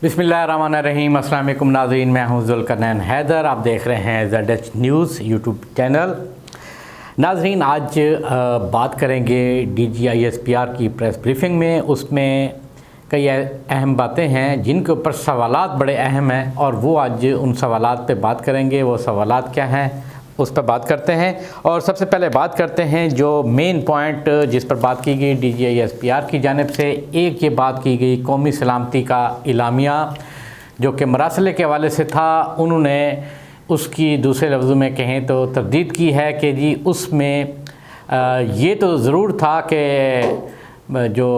बिस्मिल्लाहिर्रहमानिर्रहीम। अस्सलाम वालेकुम नाज़रीन, मैं हूं ज़ुल्करनैन हैदर। आप देख रहे हैं ZH न्यूज़ यूट्यूब चैनल। नाज़रीन, आज बात करेंगे DGISPR की प्रेस ब्रीफिंग में। उसमें कई अहम बातें हैं जिनके ऊपर सवालात बड़े अहम हैं और वो आज उन सवालात पे बात करेंगे। वो सवालात क्या हैं उस पर बात करते हैं। और सबसे पहले बात करते हैं जो मेन पॉइंट जिस पर बात की गई DGISPR की जानिब से। एक ये बात की गई कौमी सलामती का इलामिया जो कि मरासले के हवाले से था। उन्होंने उसकी दूसरे लफ्ज़ों में कहें तो तरदीद की है कि जी उसमें ये तो ज़रूर था कि जो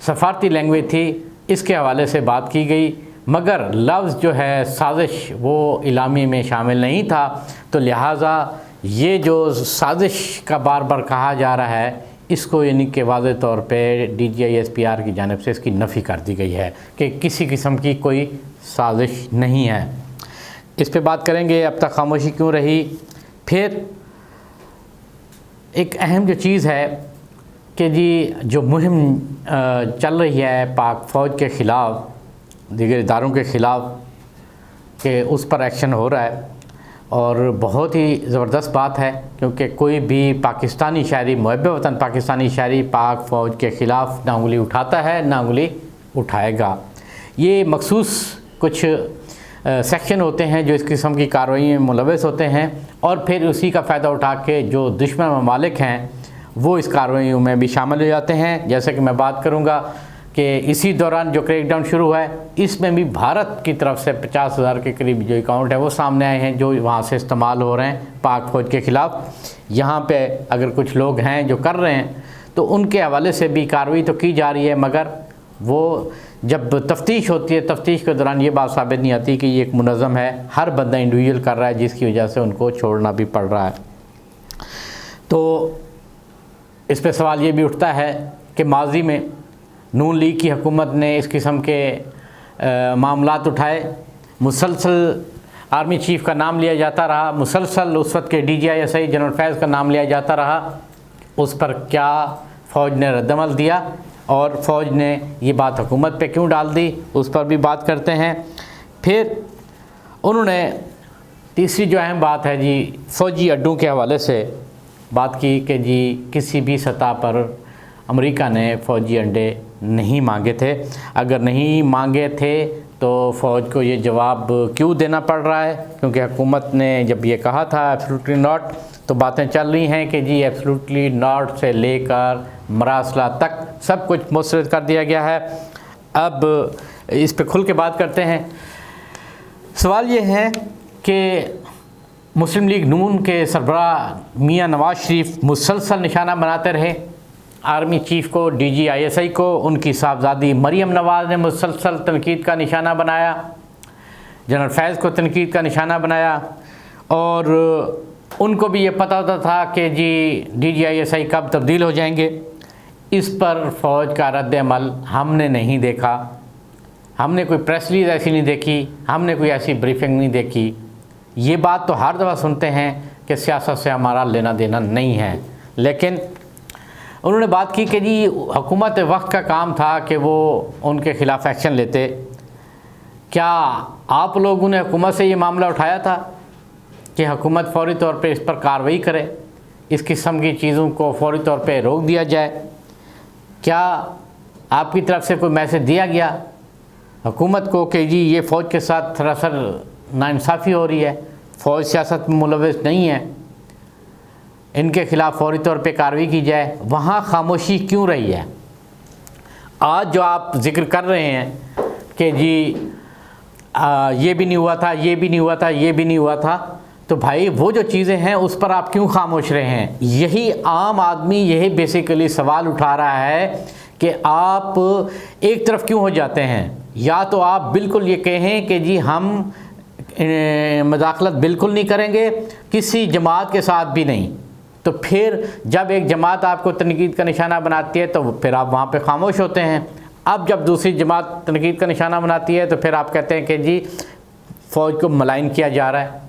सफ़ारती लैंग्वेज थी इसके हवाले से बात की गई, मगर लफ्ज़ जो है साजिश वो इलामी में शामिल नहीं था। तो लिहाजा ये जो साजिश का बार बार कहा जा रहा है इसको यानी कि वाज़ेह तौर पे DGISPR की जानिब से इसकी नफ़ी कर दी गई है कि किसी किस्म की कोई साजिश नहीं है। इस पे बात करेंगे अब तक खामोशी क्यों रही। फिर एक अहम जो चीज़ है कि जी जो मुहिम चल रही है पाक फ़ौज के ख़िलाफ़, दीगर इदारों के ख़िलाफ़, कि उस पर एक्शन हो रहा है और बहुत ही ज़बरदस्त बात है, क्योंकि कोई भी पाकिस्तानी शहरी, मुहब्बे वतन पाकिस्तानी शहरी पाक फ़ौज के ख़िलाफ़ ना उंगली उठाता है ना उंगली उठाएगा। ये मखसूस कुछ सेक्शन होते हैं जो इस किस्म की कार्रवाई में मुलव्वस होते हैं और फिर उसी का फ़ायदा उठा के जो दुश्मन ममालिक हैं वो इस कार्रवाइयों में भी शामिल हो जाते हैं। जैसे कि मैं बात करूँगा कि इसी दौरान जो क्रैकडाउन शुरू हुआ है इसमें भी भारत की तरफ से 50,000 के करीब जो अकाउंट है वो सामने आए हैं जो वहाँ से इस्तेमाल हो रहे हैं पाक फ़ौज के ख़िलाफ़। यहाँ पे अगर कुछ लोग हैं जो कर रहे हैं तो उनके हवाले से भी कार्रवाई तो की जा रही है, मगर वो जब तफ्तीश होती है तफ्तीश के दौरान ये बात साबित नहीं आती कि ये एक मुनज़्ज़म है, हर बंदा इंडिविजुअल कर रहा है जिसकी वजह से उनको छोड़ना भी पड़ रहा है। तो इस पर सवाल ये भी उठता है कि माजी में नून लीग की हुकूमत ने इस किस्म के मामलात उठाए, मुसलसल आर्मी चीफ़ का नाम लिया जाता रहा, मुसलसल उस वक्त के DGISI जनरल फैज़ का नाम लिया जाता रहा। उस पर क्या फ़ौज ने रद्दमल दिया और फ़ौज ने ये बात हुकूमत पे क्यों डाल दी, उस पर भी बात करते हैं। फिर उन्होंने तीसरी जो अहम बात है जी फ़ौजी अड्डों के हवाले से बात की कि जी किसी भी सतह पर अमेरिका ने फ़ौजी अड्डे नहीं मांगे थे। अगर नहीं मांगे थे तो फ़ौज को ये जवाब क्यों देना पड़ रहा है, क्योंकि हुकूमत ने जब ये कहा था एब्सोल्युटली नॉट, तो बातें चल रही हैं कि जी एब्सोल्युटली नॉट से लेकर मरासला तक सब कुछ मुस्तरद कर दिया गया है। अब इस पे खुल के बात करते हैं। सवाल ये है कि मुस्लिम लीग नून के सरबराह मियां नवाज़ शरीफ मुसलसल निशाना बनाते रहे आर्मी चीफ़ को, DGISI को। उनकी साहबजादी मरियम नवाज़ ने मुसलसल तनकीद का निशाना बनाया, जनरल फैज़ को तनकीद का निशाना बनाया और उनको भी ये पता होता था कि जी DGISI कब तब्दील हो जाएंगे। इस पर फ़ौज का रद्द-ए-अमल हमने नहीं देखा, हमने कोई प्रेस रिलीज़ ऐसी नहीं देखी, हमने कोई ऐसी ब्रीफिंग नहीं देखी। ये बात तो हर दफ़ा सुनते हैं कि सियासत से हमारा लेना देना नहीं है, लेकिन उन्होंने बात की कि जी हुकूमत वक्त का काम था कि वो उनके ख़िलाफ़ एक्शन लेते। क्या आप लोगों ने हुकूमत से ये मामला उठाया था कि हुकूमत फ़ौरी तौर पे इस पर कार्रवाई करे, इस किस्म की चीज़ों को फ़ौरी तौर पे रोक दिया जाए? क्या आपकी तरफ से कोई मैसेज दिया गया हुकूमत को कि जी ये फ़ौज के साथ सरासर नाइंसाफ़ी हो रही है, फ़ौज सियासत में मुलव्वस नहीं है, इनके ख़िलाफ़ फ़ौरी तौर पे कार्रवाई की जाए? वहाँ खामोशी क्यों रही है? आज जो आप ज़िक्र कर रहे हैं कि जी ये भी नहीं हुआ था, ये भी नहीं हुआ था, ये भी नहीं हुआ था, तो भाई वो जो चीज़ें हैं उस पर आप क्यों खामोश रहे हैं? यही आम आदमी यही बेसिकली सवाल उठा रहा है कि आप एक तरफ क्यों हो जाते हैं। या तो आप बिल्कुल ये कहें कि जी हम मुदाखलत बिल्कुल नहीं करेंगे, किसी जमात के साथ भी नहीं, तो फिर जब एक जमात आपको तनकीद का निशाना बनाती है तो फिर आप वहाँ पे खामोश होते हैं। अब जब दूसरी जमात तनकीद का निशाना बनाती है तो फिर आप कहते हैं कि जी फ़ौज को मलाइन किया जा रहा है।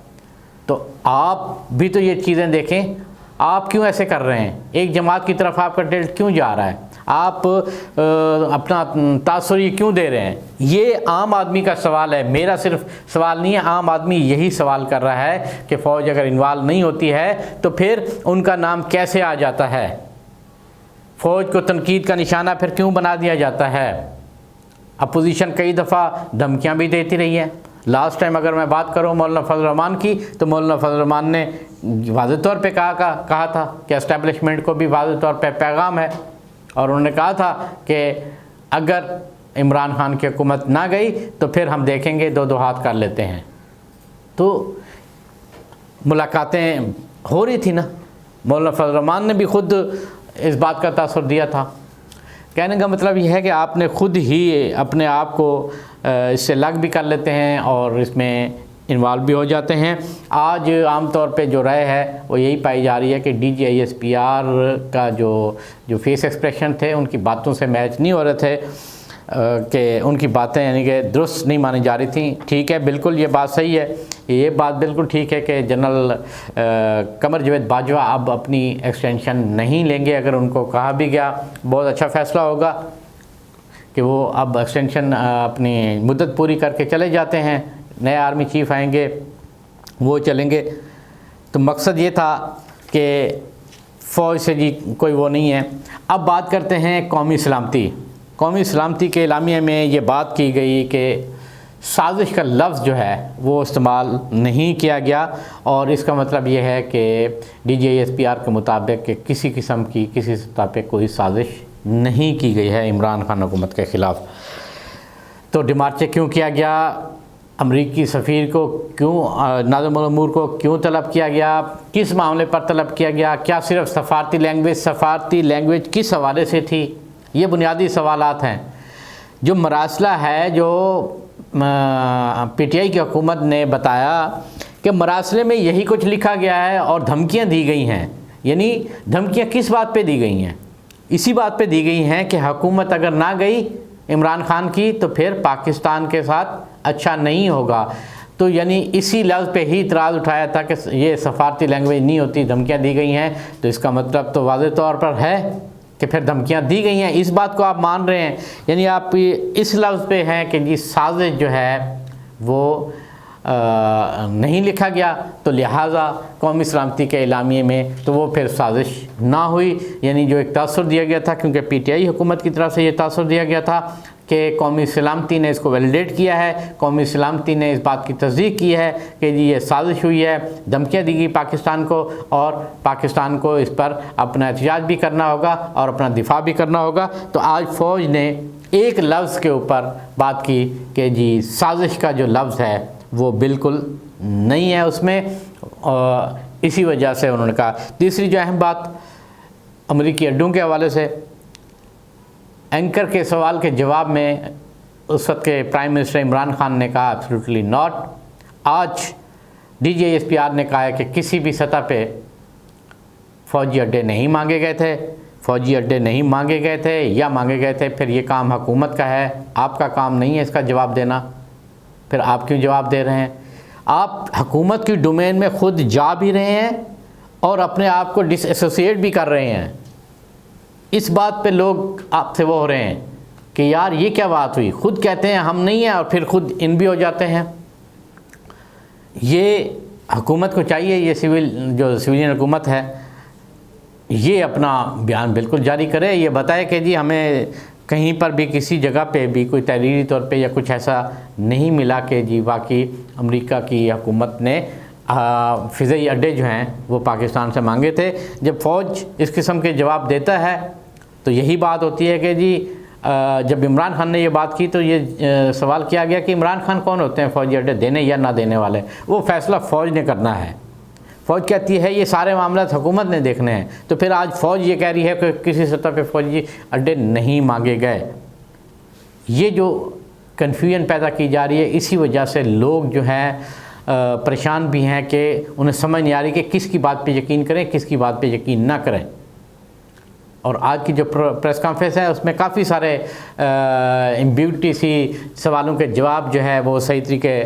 तो आप भी तो ये चीज़ें देखें, आप क्यों ऐसे कर रहे हैं? एक जमात की तरफ आपका टिल्ट क्यों जा रहा है? आप अपना तासुर ये क्यों दे रहे हैं? ये आम आदमी का सवाल है, मेरा सिर्फ सवाल नहीं है, आम आदमी यही सवाल कर रहा है कि फ़ौज अगर इन्वॉल्व नहीं होती है तो फिर उनका नाम कैसे आ जाता है? फ़ौज को तनकीद का निशाना फिर क्यों बना दिया जाता है? अपोजिशन कई दफ़ा धमकियां भी देती रही है। लास्ट टाइम अगर मैं बात करूं मौलाना फजल रहमान की, तो मौलाना फजल रहमान ने वाज़ेह तौर पे कहा था कि एस्टेब्लिशमेंट को भी वाज़ेह तौर पे पैगाम है, और उन्होंने कहा था कि अगर इमरान खान की हुकूमत ना गई तो फिर हम देखेंगे, दो हाथ कर लेते हैं। तो मुलाकातें हो रही थी ना, मौलाना फजल रहमान ने भी ख़ुद इस बात का तासुर दिया था। कहने का मतलब यह है कि आपने ख़ुद ही अपने आप को इससे लग भी कर लेते हैं और इसमें इन्वॉल्व भी हो जाते हैं। आज आम तौर पे जो राय है वो यही पाई जा रही है कि DGISPR का जो फेस एक्सप्रेशन थे उनकी बातों से मैच नहीं हो रहे थे, कि उनकी बातें यानी कि दुरुस्त नहीं मानी जा रही थी। ठीक है, बिल्कुल ये बात सही है, ये बात बिल्कुल ठीक है कि जनरल कमर जावेद बाजवा अब अपनी एक्सटेंशन नहीं लेंगे। अगर उनको कहा भी गया, बहुत अच्छा फ़ैसला होगा कि वो अब एक्सटेंशन अपनी मुद्दत पूरी करके चले जाते हैं, नए आर्मी चीफ़ आएंगे वो चलेंगे। तो मकसद ये था कि फ़ौज से जी कोई वो नहीं है। अब बात करते हैं कौमी सलामती। कौमी सलामती के एलामिया में ये बात की गई कि साजिश का लफ्ज़ जो है वो इस्तेमाल नहीं किया गया, और इसका मतलब ये है कि DGISPR के मुताबिक कि किसी किस्म की किसी सतह पे कोई साजिश नहीं की गई है इमरान खान हुकूमत के ख़िलाफ़। तो डिमार्चे क्यों किया गया, अमरीकी सफ़ीर को क्यों, नाज़िम उल उमूर को क्यों तलब किया गया, किस मामले पर तलब किया गया, क्या सिर्फ सफ़ारती लैंग्वेज किस हवाले से थी? ये बुनियादी सवालात हैं। जो मरासला है, जो PTI की हुकूमत ने बताया कि मरासले में यही कुछ लिखा गया है और धमकियां दी गई हैं। यानी धमकियां किस बात पे दी गई हैं? इसी बात पे दी गई हैं कि हुकूमत अगर ना गई इमरान खान की तो फिर पाकिस्तान के साथ अच्छा नहीं होगा। तो यानी इसी लफ्ज़ पे ही इतराज़ उठाया था कि ये सफ़ारती लैंग्वेज नहीं होती, धमकियाँ दी गई हैं। तो इसका मतलब तो वाज़ेह तौर पर है कि फिर धमकियाँ दी गई हैं, इस बात को आप मान रहे हैं। यानी आप इस लफ्ज़ पे हैं कि जी साजिश जो है वो नहीं लिखा गया, तो लिहाजा कौमी सलामती के एलामिये में तो वो फिर साजिश ना हुई। यानी जो एक तासुर दिया गया था, क्योंकि PTI हुकूमत की तरफ से ये तासुर दिया गया था कि कौमी सलामती ने इसको वैलिडेट किया है, कौमी सलामती ने इस बात की तस्दीक की है कि जी ये साजिश हुई है, धमकियाँ दी गई पाकिस्तान को, और पाकिस्तान को इस पर अपना एहतजाज भी करना होगा और अपना दिफा भी करना होगा। तो आज फ़ौज ने एक लफ्ज़ के ऊपर बात की कि जी साजिश का जो लफ्ज़ है वो बिल्कुल नहीं है उसमें, और इसी वजह से उन्होंने कहा। तीसरी जो अहम बात अमरीकी अड्डों के हवाले से, एंकर के सवाल के जवाब में उस वक्त के प्राइम मिनिस्टर इमरान खान ने कहा एब्सोल्युटली नॉट। आज DGISPR ने कहा है कि किसी भी सतह पे फ़ौजी अड्डे नहीं मांगे गए थे, फ़ौजी अड्डे नहीं मांगे गए थे, या मांगे गए थे फिर ये काम हुकूमत का है, आपका काम नहीं है इसका जवाब देना। फिर आप क्यों जवाब दे रहे हैं? आप हुकूमत की डोमेन में ख़ुद जा भी रहे हैं और अपने आप को डिसएसोसिएट भी कर रहे हैं। इस बात पे लोग आपसे वो हो रहे हैं कि यार ये क्या बात हुई, खुद कहते हैं हम नहीं हैं और फिर खुद इन भी हो जाते हैं। ये हुकूमत को चाहिए, ये सिविलियन हुकूमत है, ये अपना बयान बिल्कुल जारी करे, ये बताए कि जी हमें कहीं पर भी किसी जगह पे भी कोई तहरीरी तौर पे या कुछ ऐसा नहीं मिला कि जी वाकई अमेरिका की हुकूमत ने फ़िज़ाई अड्डे जो हैं वो पाकिस्तान से मांगे थे। जब फ़ौज इस किस्म के जवाब देता है तो यही बात होती है कि जी जब इमरान खान ने ये बात की तो ये सवाल किया गया कि इमरान खान कौन होते हैं फ़ौजी अड्डे देने या ना देने वाले, वो फ़ैसला फ़ौज ने करना है। फ़ौज कहती है ये सारे मामला हुकूमत ने देखने हैं, तो फिर आज फ़ौज ये कह रही है कि किसी सतह पे फ़ौजी अड्डे नहीं मांगे गए। ये जो कन्फ्यूजन पैदा की जा रही है, इसी वजह से लोग जो हैं परेशान भी हैं कि उन्हें समझ नहीं आ रही कि किसकी बात पे यकीन करें, किसकी बात पे यकीन ना करें। और आज की जो प्रेस कॉन्फ्रेंस है उसमें काफ़ी सारे एम्बिग्यूटी सी सवालों के जवाब जो है वो सही तरीके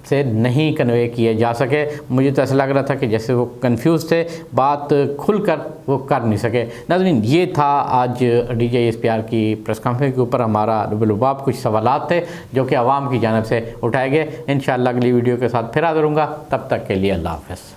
से नहीं कन्वे किए जा सके। मुझे तो ऐसा लग रहा था कि जैसे वो कंफ्यूज थे, बात खुलकर वो कर नहीं सके। नाज़रीन, ये था आज DGISPR की प्रेस कॉन्फ्रेंस के ऊपर हमारा लुबाब कुछ सवालात थे जो कि आवाम की जानब से उठाए गए। इंशाअल्लाह अगली वीडियो के साथ फिर हाज़िर होऊंगा, तब तक के लिए अल्लाह हाफ़िज़।